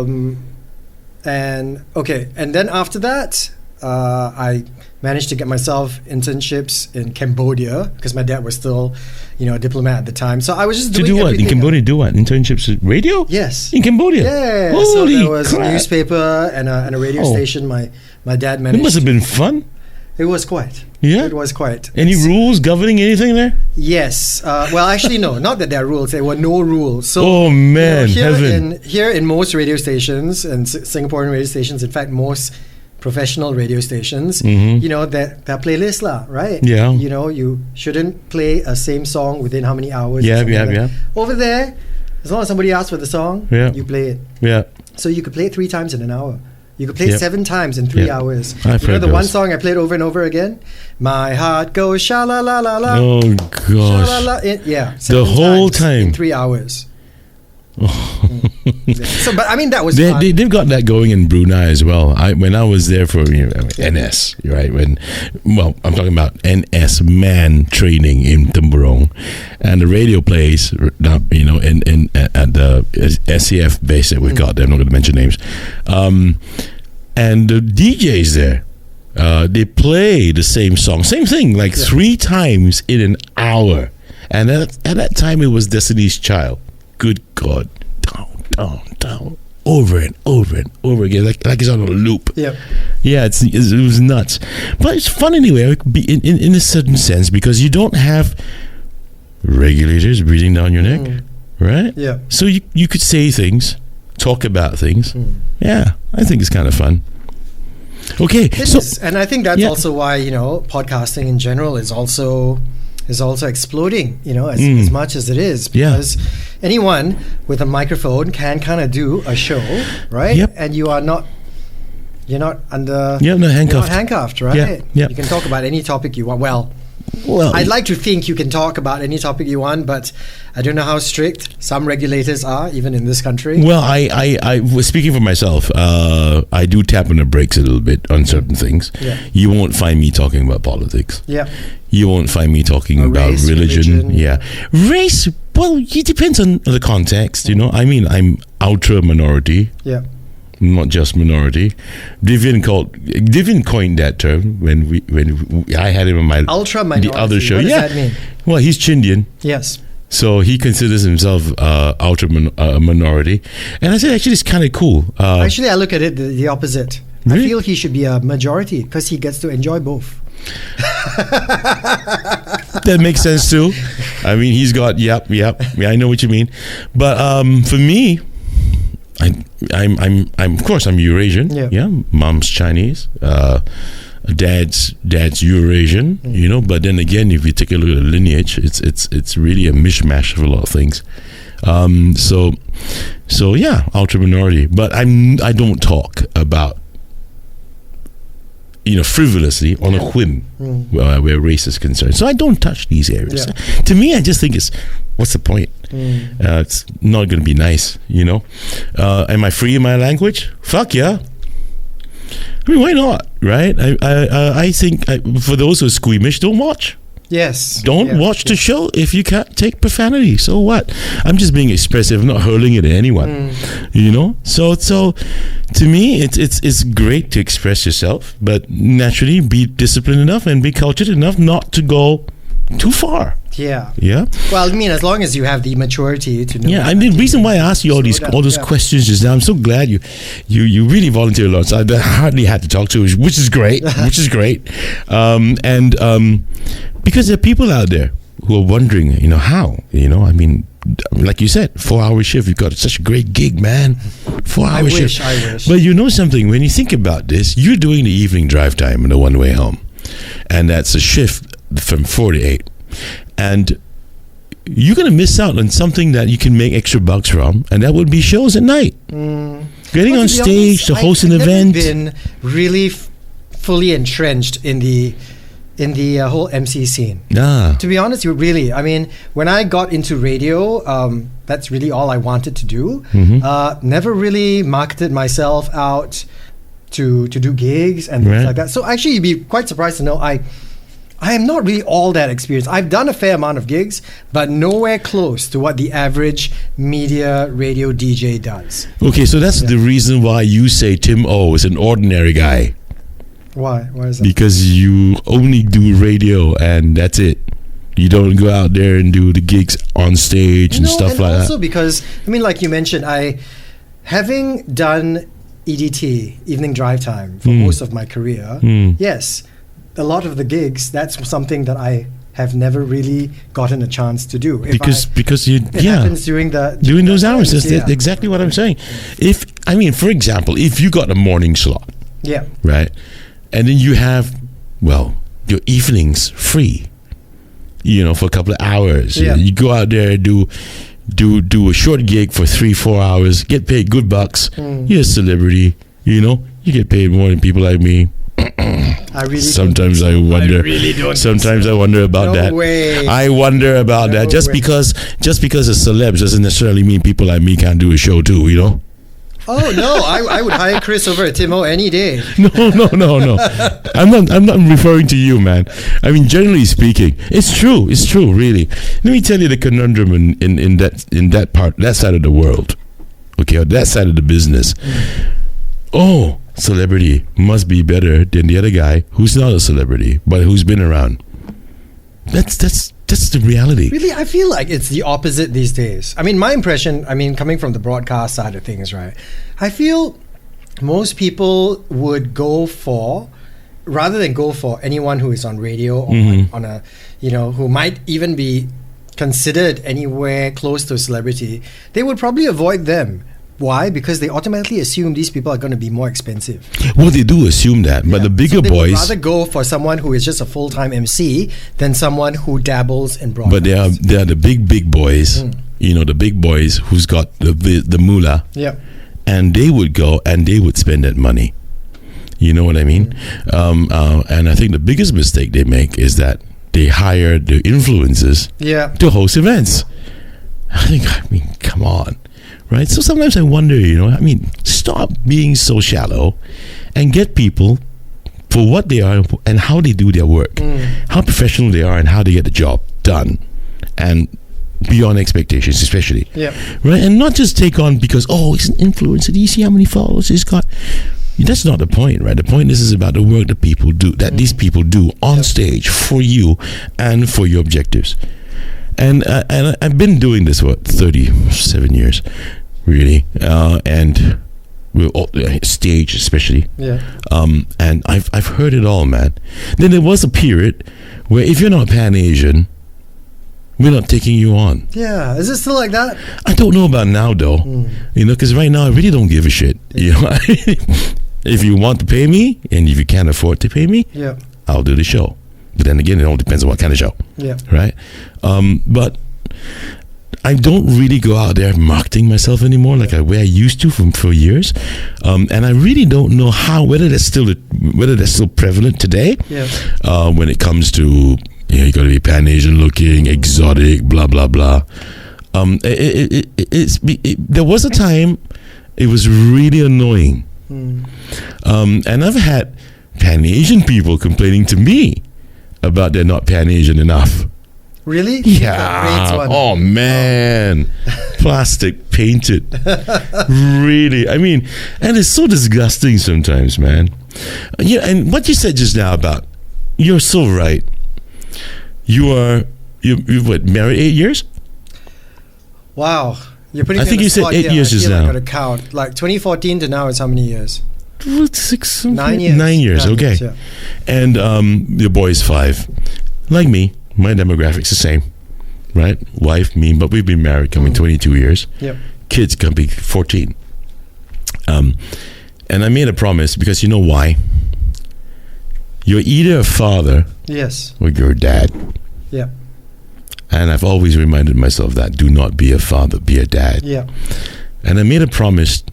And then after that, I managed to get myself internships in Cambodia because my dad was still, a diplomat at the time. So I was just doing do what? In Cambodia, do what? Internships at radio? Yes. In Cambodia? Yeah. Holy so there was crap. a newspaper and a radio station my dad managed. It must have been fun. It was quite. Yeah? It was quite. Any rules governing anything there? Yes. Well, actually, no. Not that there are rules. There were no rules. So, oh, man. Heaven. Here in most radio stations and Singaporean radio stations, in fact, most professional radio stations, their playlist lah, right? Yeah. You shouldn't play a same song within how many hours. Yeah. Over there, as long as somebody asks for the song, you play it. Yeah. So you could play it 3 times in an hour. You could play it 7 times in 3 hours. I've heard the those. one song I played over and over again? My heart goes sha-la-la-la-la. Oh, gosh. Sha-la-la. The whole time. In 3 hours. So, but I mean, that was they, fun. They've got that going in Brunei as well. When I was there for NS, right? I'm talking about NS man training in Temburong, and the radio plays, at the SCF base that we've got there. I'm not going to mention names. And the DJs there, they play the same song, same thing, like 3 times in an hour. And at that time, it was Destiny's Child. Good God, down, over and over and over again, like it's on a loop. Yep. Yeah, it was nuts, but it's fun anyway. In a certain sense, because you don't have regulators breathing down your neck, right? Yeah. So you could say things, talk about things. Yeah, I think it's kind of fun. Okay, It is. And I think that's also why podcasting in general is also exploding, as much as it is, because anyone with a microphone can kind of do a show, right? Yep. And you're not handcuffed. You're not handcuffed, right? Yeah. You can talk about any topic you want. Well, I'd like to think you can talk about any topic you want, but I don't know how strict some regulators are, even in this country. Well, I was speaking for myself. I do tap on the brakes a little bit on certain things. Yeah. You won't find me talking about politics. Yeah. You won't find me talking about race, religion. Yeah. Race, well, it depends on the context, I mean, I'm ultra minority. Yeah. Not just minority. Vivian coined that term when I had him on my ultra minority. The other show. What does that mean? Well, he's Chindian. Yes. So he considers himself ultra minority, and I said actually it's kind of cool. Actually, I look at it the opposite. Really? I feel he should be a majority because he gets to enjoy both. That makes sense too. I mean, he's got yep. Yeah, I know what you mean, but for me, I'm of course I'm Eurasian. Yeah. Mom's Chinese, dad's Eurasian. But then again, if you take a look at the lineage, it's really a mishmash of a lot of things. So yeah, ultra minority. But I don't talk about frivolously on a whim where race is concerned. So I don't touch these areas. Yeah. To me, I just think what's the point? It's not going to be nice, Am I free in my language? Fuck yeah. I mean, why not, right? I think for those who are squeamish, don't watch. Yes. Don't watch the show if you can't take profanity. So what? I'm just being expressive. I'm not hurling it at anyone. So to me, it's great to express yourself, but naturally be disciplined enough and be cultured enough not to go too far. Yeah. Yeah. Well, I mean, as long as you have the maturity to know. Yeah, I mean, the reason why I asked you all those questions just now, I'm so glad you really volunteered a lot. So I hardly had to talk to you, which is great. Because there are people out there who are wondering, how, I mean, like you said, 4-hour shift. You've got such a great gig, man. 4-hour shift. I wish. But something, when you think about this, you're doing the evening drive time and the one-way home, and that's a shift from 4 to 8. And you're going to miss out on something that you can make extra bucks from, and that would be shows at night. Getting on stage to host an event. I've never been really fully entrenched in the whole MC scene. To be honest, I mean, when I got into radio, that's really all I wanted to do. Never really marketed myself out to do gigs and things like that. So actually, you'd be quite surprised to know I am not really all that experienced. I've done a fair amount of gigs, but nowhere close to what the average media radio DJ does. Okay, so that's the reason why you say Tim O is an ordinary guy. Why? Why is that? Because you only do radio and that's it. You don't go out there and do the gigs on stage and stuff like that. Also because, I mean, like you mentioned, having done EDT, evening drive time, for most of my career, yes, a lot of the gigs, that's something that I have never really gotten a chance to do. Because it happens during those hours. That's exactly what I'm saying. For example, if you got a morning slot, right, and then you have, your evenings free, for a couple of hours. You go out there, do a short gig for 3-4 hours, get paid good bucks. You're a celebrity, you get paid more than people like me. Sometimes I wonder about that. I wonder about that. Just because a celeb doesn't necessarily mean people like me can't do a show too, Oh no, I would hire Chris over at Timo any day. No. I'm not referring to you, man. I mean, generally speaking, it's true, really. Let me tell you the conundrum in that side of the world. Okay, or that side of the business. Oh, celebrity must be better than the other guy who's not a celebrity but who's been around. That's the reality. Really, I feel like it's the opposite these days. I mean, my impression, coming from the broadcast side of things, right? I feel most people would rather than go for anyone who is on radio or on a, who might even be considered anywhere close to a celebrity, they would probably avoid them. Why? Because they automatically assume these people are going to be more expensive. Well, they do assume that, but the bigger boys would rather go for someone who is just a full-time MC than someone who dabbles in broadcast. But they are the big boys, the big boys who's got the moolah. Yeah. And they would go and they would spend that money. You know what I mean? And I think the biggest mistake they make is that they hire the influencers to host events. I mean, come on. Right? So sometimes I wonder, stop being so shallow and get people for what they are and how they do their work, how professional they are and how they get the job done, and beyond expectations, especially. Right? And not just take on because, he's an influencer. Do you see how many followers he's got? That's not the point, right? The point is about the work that people do, that these people do on stage for you and for your objectives. And I've been doing this for 37 years, really, and stage especially. And I've heard it all, man. Then there was a period where if you're not Pan-Asian, we're not taking you on. Yeah, is it still like that? I don't know about now though, because right now I really don't give a shit. If you want to pay me and if you can't afford to pay me, I'll do the show. But then again, it all depends on what kind of show. Right? But I don't really go out there marketing myself anymore like I used to for years. And I really don't know whether that's still prevalent today. When it comes to you got to be Pan-Asian looking, exotic, blah blah blah. There was a time it was really annoying. And I've had Pan-Asian people complaining to me about they're not Pan-Asian enough. Really? Yeah. Oh man. Plastic painted. Really. I mean, and it's so disgusting sometimes, man. Yeah, and what you said just now about, you're so right. You've married 8 years? Wow. You're putting I think you said 8 years just now. I got to count. Like 2014 to now is how many years? 9 years. 9 years, okay. And your boy is 5. Like me, my demographic's the same, right? Wife, me, but we've been married coming 22 years. Kids can be 14. And I made a promise because you know why? You're either a father or you're a dad. And I've always reminded myself that do not be a father, be a dad. Yeah. And I made a promise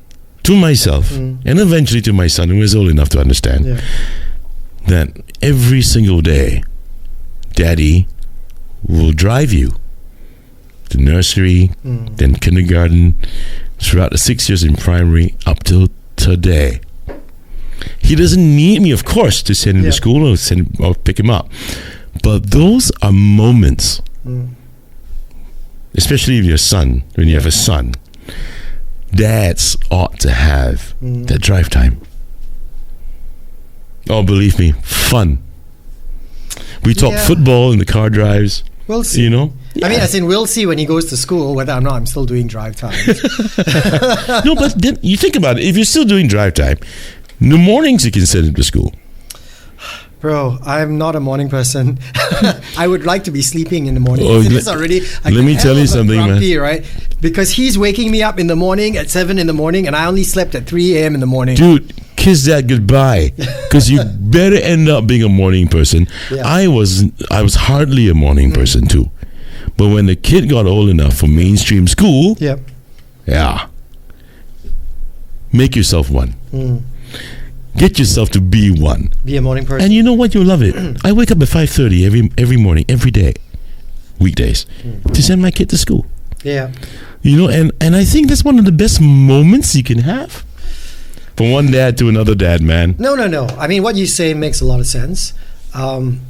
to myself and eventually to my son, who is old enough to understand, that every single day, Daddy will drive you to nursery, then kindergarten, throughout the 6 years in primary, up till today. He doesn't need me, of course, to send him to school or pick him up. But those are moments, especially if you're a son, when you have a son, dads ought to have that drive time. Oh, believe me, fun. We talk football in the car drives. We'll see. You know? I mean, as in, we'll see when he goes to school whether or not I'm still doing drive time. No, but then you think about it. If you're still doing drive time, in the mornings you can send him to school. Bro, I'm not a morning person. I would like to be sleeping in the morning. Oh, It's already. let me tell you something, grumpy, man. Right? Because he's waking me up in the morning at 7 in the morning, and I only slept at 3 a.m. in the morning. Dude, kiss that goodbye, because you better end up being a morning person. Yeah. I was hardly a morning person too, but when the kid got old enough for mainstream school, make yourself one. Get yourself to be one. Be a morning person. And you know what? You'll love it. I wake up at 5:30 every morning, every day, weekdays, to send my kid to school. Yeah. You know, and I think that's one of the best moments you can have. From one dad to another dad, man. No. I mean, what you say makes a lot of sense. And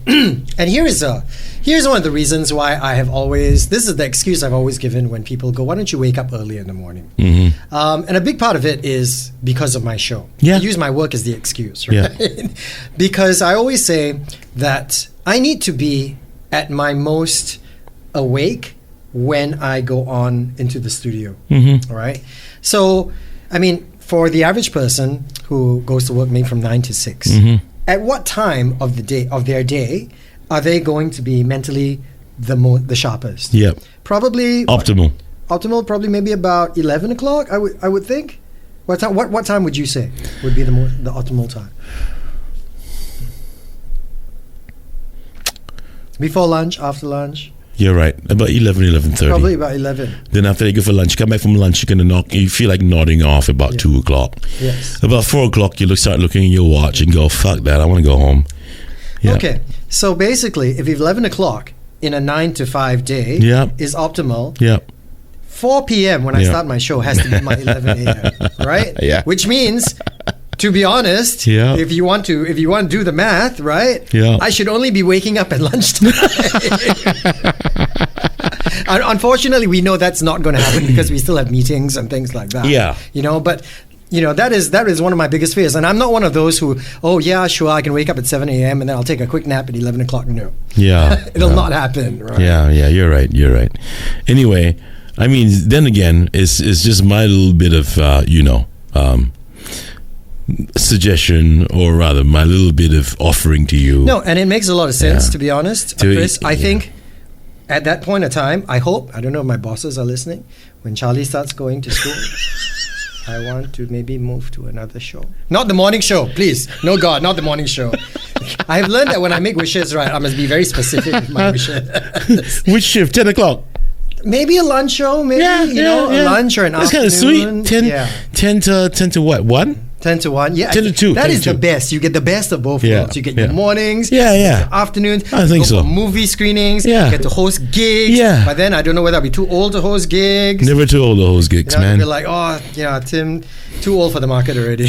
here's one of the reasons why I have always, this is the excuse I've always given when people go, why don't you wake up early in the morning? And a big part of it is because of my show. Yeah. I use my work as the excuse, right? Yeah. Because I always say that I need to be at my most awake when I go on into the studio, all right? So, I mean, for the average person who goes to work maybe from 9 to 6, at what time of their day are they going to be mentally the sharpest? Yep. Probably Optimal. Optimal, probably maybe about 11 o'clock. I would think. What time would you say would be the optimal time? Before lunch, after lunch? You're right. About 11:30. Probably about 11. Then after you go for lunch, come back from lunch, you feel like nodding off about 2 o'clock. Yes. About 4 o'clock, you start looking at your watch and go, fuck that, I want to go home. Yeah. Okay. So basically, if 11 o'clock in a 9 to 5 day is optimal, 4 p.m. when I start my show has to be my 11 a.m., right? Yeah. Which means, to be honest, if you want to do the math, right? Yeah. I should only be waking up at lunchtime. Unfortunately, we know that's not going to happen because we still have meetings and things like that. Yeah. You know, but you know, that is one of my biggest fears. And I'm not one of those who, I can wake up at 7 a.m. and then I'll take a quick nap at 11 o'clock. No. Yeah. It'll not happen, right? Yeah, you're right. Anyway, I mean, then again, it's just my little bit of, suggestion, or rather my little bit of offering to you. No, and it makes a lot of sense, to be honest. Chris, I think at that point of time, I don't know if my bosses are listening, when Charlie starts going to school, I want to maybe move to another show. Not the morning show, please. No, God, not the morning show. I have learned that when I make wishes, right, I must be very specific with my wishes. Which shift? 10 o'clock? Maybe a lunch show, maybe, a lunch or an That's afternoon. That's kind of sweet. 10 to what, 1? 10 to 1, 10 to 2. That is the best. You get the best of both worlds. You get your mornings, your afternoons. I think so. Movie screenings. You get to host gigs. But then I don't know whether I'll be too old to host gigs. Never too old to host gigs, man. Be like, Tim, too old for the market already.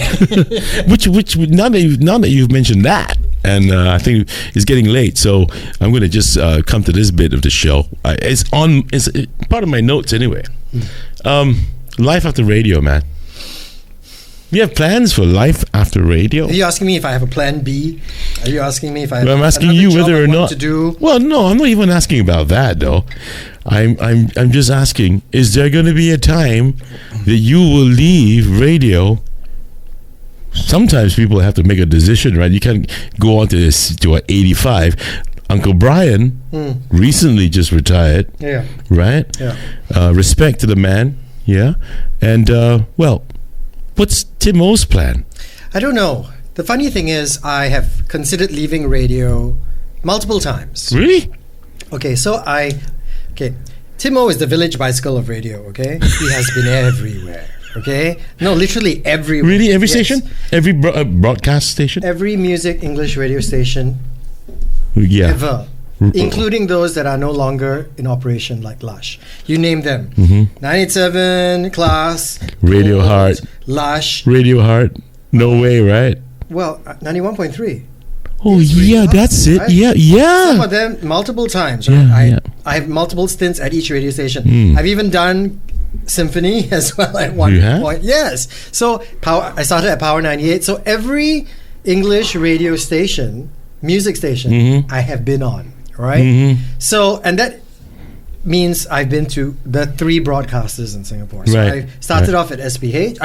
which now that you've mentioned that, and I think it's getting late, so I'm going to just come to this bit of the show. It's part of my notes anyway. Life after radio, man. You have plans for life after radio? Are you asking me if I have a plan B? Are you asking me if I have I'm asking you whether or not to do? Well, no, I'm not even asking about that though. I'm just asking, is there going to be a time that you will leave radio? Sometimes people have to make a decision, right? You can't go on to 85. Uncle Brian recently just retired. Yeah. Right? Yeah. Respect to the man. Yeah. And what's Tim O's plan? I don't know. The funny thing is, I have considered leaving radio multiple times. Really? Okay, so I Okay, Timo is the village bicycle of radio. Okay, he has been everywhere. Okay, no, literally everywhere. Really, every station, every broadcast station, every music English radio station, ever, including those that are no longer in operation, like Lush. You name them. 987, Class, Radio Gold, Heart, Lush, Radio Heart. No way, right? Well, 91.3. Oh yeah, that's it. Right? Yeah. Some of them multiple times. Right? I have multiple stints at each radio station. I've even done symphony as well at one point. Yes. So I started at Power 98. So every English radio station, music station, I have been on. Right. So, and that means I've been to the 3 broadcasters in Singapore. So I started off at SPH.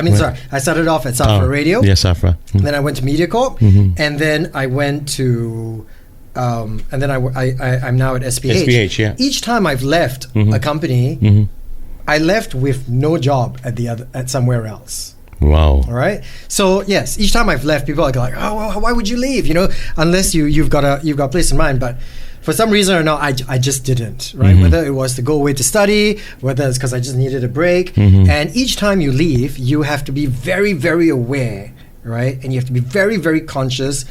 I started off at Safra Radio. Yeah, Safra. Then I went to MediaCorp, and then I went to, and then I'm now at SPH. SPH, yeah. Each time I've left a company, I left with no job at somewhere else. Wow. All right. So yes, each time I've left, people are like, "Oh, well, why would you leave?" You know, unless you've got a place in mind, but. For some reason or not, I just didn't, right? Whether it was to go away to study, whether it's because I just needed a break. And each time you leave, you have to be very, very aware, right? And you have to be very, very conscious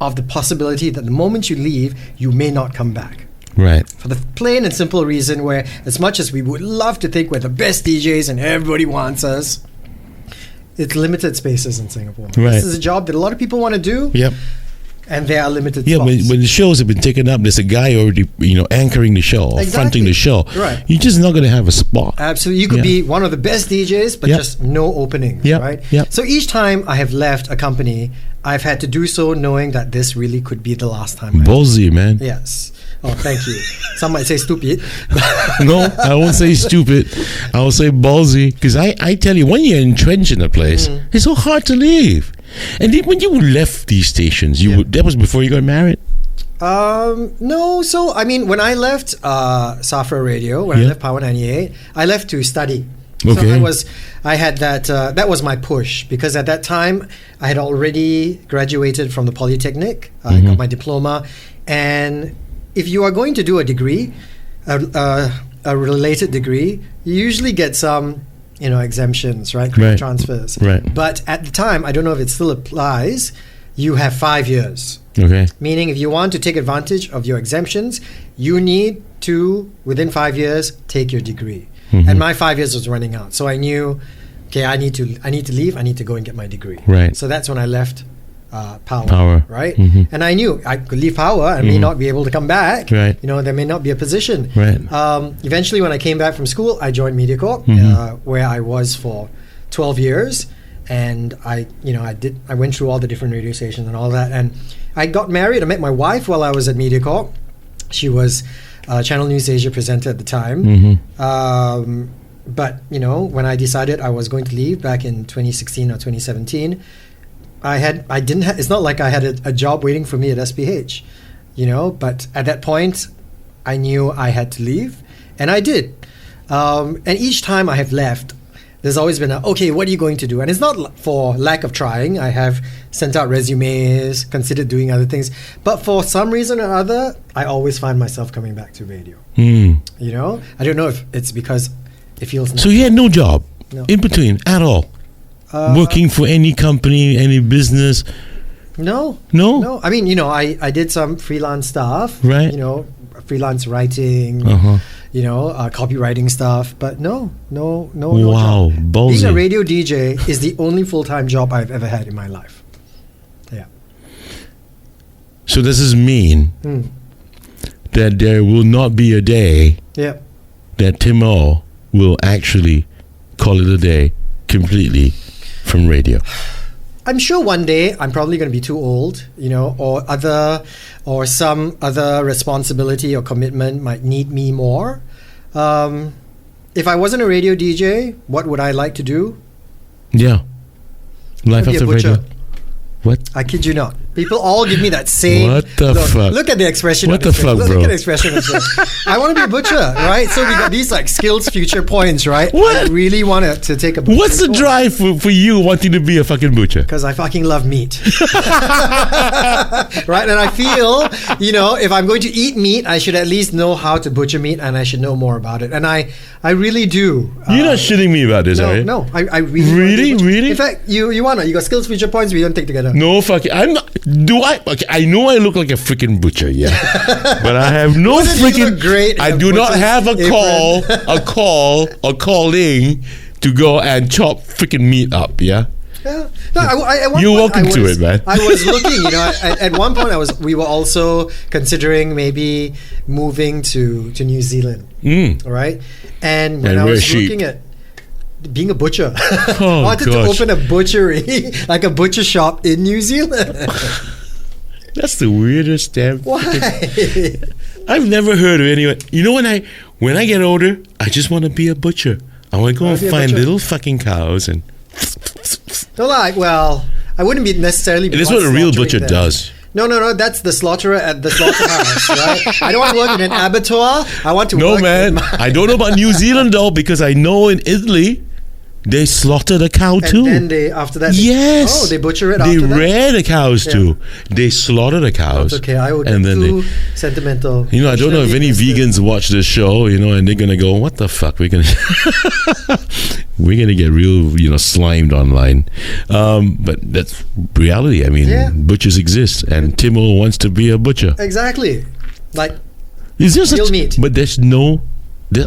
of the possibility that the moment you leave, you may not come back. Right. For the plain and simple reason where, as much as we would love to think we're the best DJs and everybody wants us, it's limited spaces in Singapore. Right. This is a job that a lot of people want to do. Yep. And there are limited spots. Yeah, when the shows have been taken up, there's a guy already, anchoring the show or fronting the show. Right. You're just not going to have a spot. Absolutely. You could be one of the best DJs, but just no openings, right? Yep. So each time I have left a company, I've had to do so knowing that this really could be the last time. Ballsy, man. Yes. Oh, thank you. Some might say stupid. No, I won't say stupid. I will say ballsy. Because I tell you, when you're entrenched in a place, it's so hard to leave. And then when you left these stations, that was before you got married? No. So, when I left Safra Radio, when I left Power 98, I left to study. Okay. So I had that was my push, because at that time I had already graduated from the Polytechnic. I got my diploma, and if you are going to do a degree, a related degree, you usually get some exemptions, right? Credit transfers. Right. But at the time, I don't know if it still applies, you have 5 years. Okay. Meaning if you want to take advantage of your exemptions, you need to, within 5 years, take your degree. And my 5 years was running out. So I knew, okay, I need to leave, I need to go and get my degree. Right. So that's when I left Power. Right? And I knew I could leave Power and may not be able to come back. Right. There may not be a position. Right. Eventually, when I came back from school, I joined MediaCorp, where I was for 12 years. And I went through all the different radio stations and all that. And I got married. I met my wife while I was at MediaCorp. She was Channel News Asia presenter at the time. But, when I decided I was going to leave back in 2016 or 2017, it's not like I had a job waiting for me at SPH, but at that point I knew I had to leave, and I did. And each time I have left, there's always been okay, what are you going to do? And it's not for lack of trying. I have sent out resumes, considered doing other things, but for some reason or other, I always find myself coming back to radio. I don't know if it's because it feels nice. So you had no job No. in between at all? Working for any company, any business? No. I mean, I did some freelance stuff, right? Freelance writing, copywriting stuff, but no. Wow, job. ballsy. Being a radio DJ is the only full-time job I've ever had in my life. Yeah. So does this mean that there will not be a day that Timo will actually call it a day completely from radio? I'm sure one day I'm probably going to be too old, or some other responsibility or commitment might need me more. If I wasn't a radio DJ, what would I like to do? Yeah. Life I'd be after a butcher. radio. What? I kid you not. People all give me that same. What the fuck? Look at the expression. What on his the fuck, face. bro? Look at the expression. On his face. I want to be a butcher, right? So we got these like skills future points, right? What? I really want to take a. What's the drive for you wanting to be a fucking butcher? Because I fucking love meat. Right? And I feel, if I'm going to eat meat, I should at least know how to butcher meat, and I should know more about it. And I really do. You're not shitting me about this, are you? No, I really Really? In fact, you want to. You got skills future points we don't take together. No fucking. I'm not. Do I? Okay, I know I look like a freaking butcher, yeah, but I have no Wouldn't you freaking. look great in I a do not butcher's have a apron? calling to go and chop freaking meat up, yeah. Yeah. No, at one You're point welcome to it, man. I was looking, at one point we were also considering maybe moving to New Zealand. Mm. All right. And when And I rear was sheep. looking at being a butcher, Oh, I wanted gosh. to open a butchery, like a butcher shop in New Zealand. That's the weirdest damn. Why? I've never heard of anyone. You know, when I get older, I just want to be a butcher. I want to go and be a find butcher. little fucking cows and. No, well, I wouldn't be necessarily. That's what a real slaughtering butcher them. does. No. That's the slaughterer at the slaughterhouse, right? I don't want to work in an abattoir. I want to No, work man. in my, I don't know about New Zealand though, because I know in Italy they slaughter the cow too. and then after that. Yes. They butcher it They after that. rear the cows Yeah. too. They slaughter the cows. That's okay. I would and get then too they. sentimental. I don't know if any vegans watch this show, and they're gonna go, "What the fuck? We're gonna get real, slimed online." But that's reality. I mean, Yeah. butchers exist, and Timo wants to be a butcher. Exactly. Like Is there real such? meat. But there's no.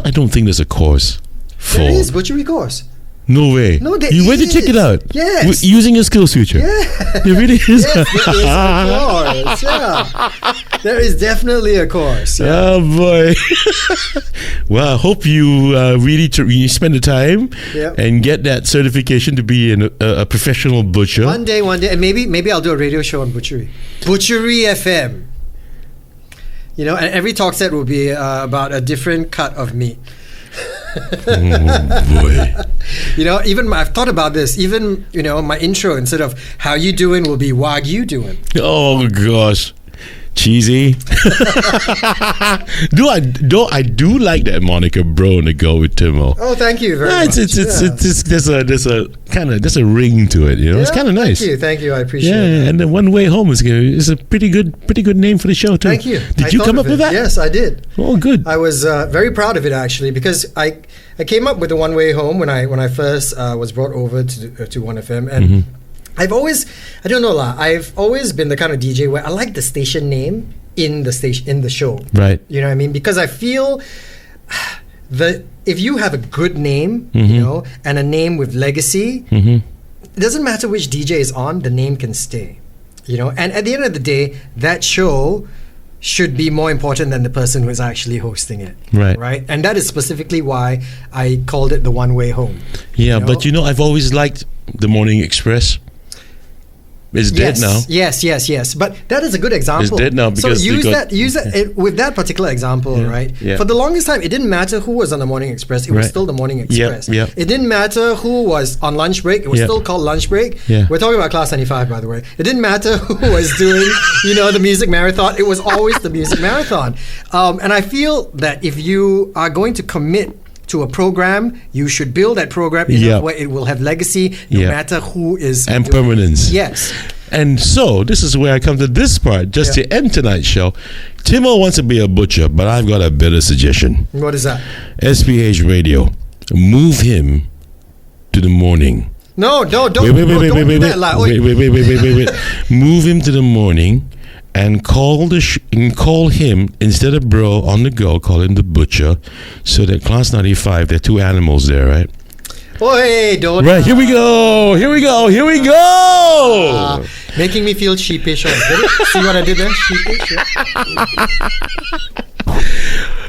I don't think there's a course for. there is butchery course. No way. No, there you went to check is. it out. Yes. Using your skills future. Yeah. There really is. Yes, there is a course. Yeah. There is definitely a course. Yeah. Oh boy! Well, I hope you really you spend the time Yep. and get that certification to be a professional butcher. One day, and maybe I'll do a radio show on butchery. Butchery FM. And every talk set will be about a different cut of meat. Oh boy! Even I've thought about this. Even my intro, instead of "How you doing" will be "Wagyu doing." Oh gosh! Cheesy. I do like that moniker, bro, and the go with Timo. Oh, thank you very much. There's a ring to it. It's kind of nice. Thank you. I appreciate Yeah, it. and the One Way Home is a pretty good name for the show too. Thank you. Did I you thought come of up with it. that? Yes, I did. Oh, good. I was very proud of it actually, because I came up with the One Way Home when I first was brought over to OneFM, and Mm-hmm. I've always been the kind of DJ where I like the station name in the show. Right. You know what I mean? Because I feel that if you have a good name, Mm-hmm. and a name with legacy, it doesn't matter which DJ is on, the name can stay. And at the end of the day, that show should be more important than the person who is actually hosting it. Right. Right? And that is specifically why I called it the One Way Home. Yeah, but I've always liked the Morning Express. It's dead now. Yes. But that is a good example. It's dead now because so they use that with that particular example, right? yeah. For the longest time, it didn't matter who was on the Morning Express. It was Right. still the Morning Express. yeah. It didn't matter who was on lunch break. It was Yeah. still called lunch break. Yeah. We're talking about Class 95, by the way. It didn't matter who was doing, the music marathon. It was always the music marathon. And I feel that if you are going to commit to a program, you should build that program in Yeah. a way it will have legacy, no Yeah. matter who is And doing it. permanence. Yes. And so this is where I come to this part, just to end tonight's show. Timo wants to be a butcher, but I've got a better suggestion. What is that? SPH Radio, move him to the morning. No, don't Wait. do that. Like, Wait. Move him to the morning and call him, instead of bro on the go, call him the butcher, so that Class 95, there are two animals there, right? Oi, don't. Right, here we go. Making me feel sheepish. Get it? See what I did there? Sheepish. Yeah.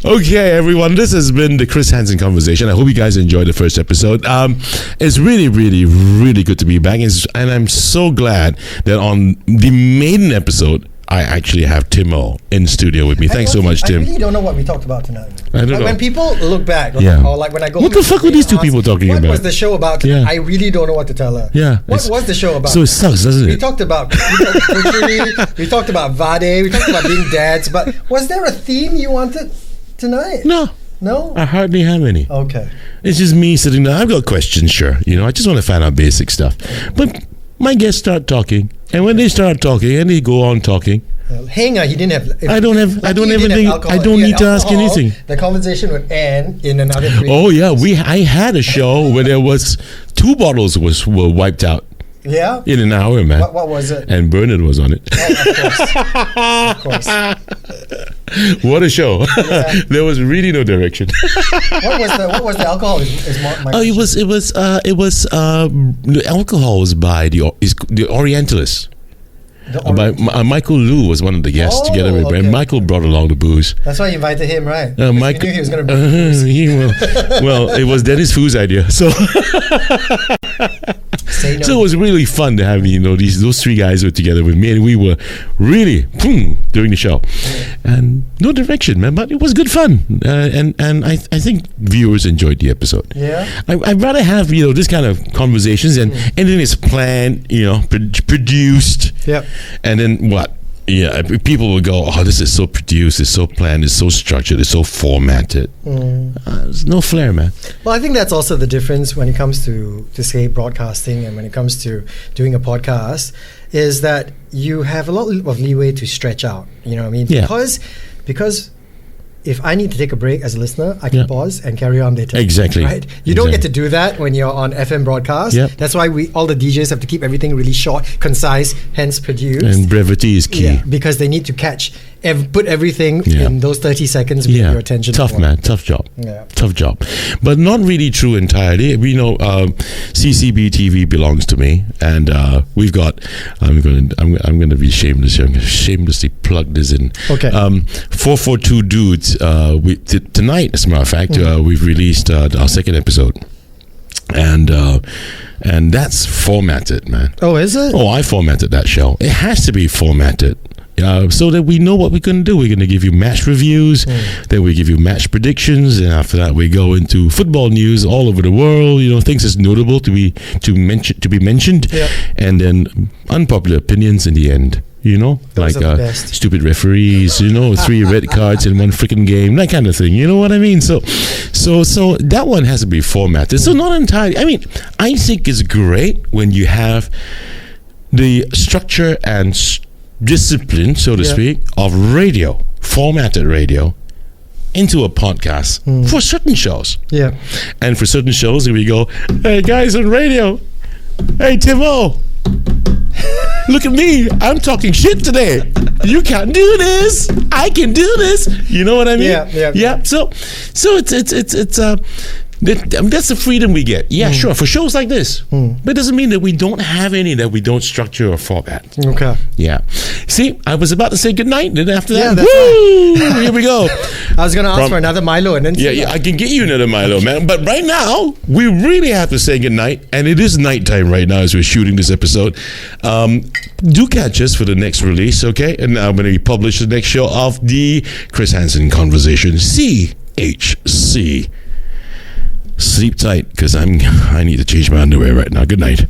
Okay, everyone, this has been the Chris Henson Conversation. I hope you guys enjoyed the first episode. It's really, really good to be back, and I'm so glad that on the maiden episode, I actually have Timo in studio with me. Thanks so much, Tim. I really don't know what we talked about tonight. I don't know. When people look back, or like when I go, what the fuck were these two people talking about? What was the show about tonight? I really don't know what to tell her. Yeah. What was the show about? So it sucks, doesn't it? We talked about butchery, we talked about Vade, we talked about being dads, but was there a theme you wanted tonight? No? I hardly have any. Okay. It's just me sitting there. I've got questions, sure. I just want to find out basic stuff. But my guests start talking, and when they start talking and they go on talking, hang on, he didn't have. I don't need to ask anything. The conversation would end in another 3 Oh yeah, I had a show where there was 2 bottles were wiped out. Yeah. In an hour, man. What was it? And Bernard was on it. Oh, of course. What a show! Yeah. There was really no direction. What was the alcohol? The alcohol was by the Orientalists. Michael Liu was one of the guests together with, and Michael brought along the booze. That's why you invited him, right? Michael, he knew he was going to bring booze. Well, it was Dennis Fu's idea, so. So it was really fun to have those 3 guys were together with me, and we were really doing the show, and no direction, man. But it was good fun, and I think viewers enjoyed the episode. Yeah, I'd rather have this kind of conversations and anything is planned, produced. Yep. And then what? Yeah, people will go, oh, this is so produced, it's so planned, it's so structured, it's so formatted. There's no flair, man. Well, I think that's also the difference when it comes to say broadcasting and when it comes to doing a podcast, is that you have a lot of leeway to stretch out. You know what I mean? Yeah. Because if I need to take a break as a listener, I can pause and carry on later. Exactly. Right? You don't get to do that when you're on FM broadcast. Yep. That's why all the DJs have to keep everything really short, concise, hence produced. And brevity is key. Yeah, because they need to put everything in those 30 seconds with your attention. Tough, man. Tough job. Yeah. Tough job. But not really true entirely. We know CCBTV belongs to me, and we've got. I'm going to be shameless here. I'm going to shamelessly plug this in. Okay. 442 Dudes. Tonight, as a matter of fact, we've released our 2nd episode, and that's formatted, man. Oh, is it? Oh, I formatted that show. It has to be formatted. So that we know what we're going to do. We're going to give you match reviews, then we give you match predictions, and after that we go into football news all over the world. Things that's notable to be mentioned, and then unpopular opinions in the end. Stupid referees, 3 red cards in one freaking game, that kind of thing. You know what I mean? So that one has to be formatted. So not entirely. I mean, I think it's great when you have the structure and discipline, so to speak, of radio, formatted radio, into a podcast for certain shows. Yeah. And for certain shows, we go, hey guys on radio, hey Timo, look at me, I'm talking shit today. You can't do this. I can do this. You know what I mean? Yeah. So it's that's the freedom we get. Yeah, sure, for shows like this. But it doesn't mean that we don't have any that we don't structure or format. Okay. Yeah. See, I was about to say goodnight, and after that, right. Here we go. I was going to ask for another Milo, and then I can get you another Milo, man. But right now, we really have to say goodnight, and it is nighttime right now as we're shooting this episode. Do catch us for the next release, okay? And I'm going to publish the next show of the Chris Henson Conversation, CHC. Sleep tight, because I need to change my underwear right now. Good night.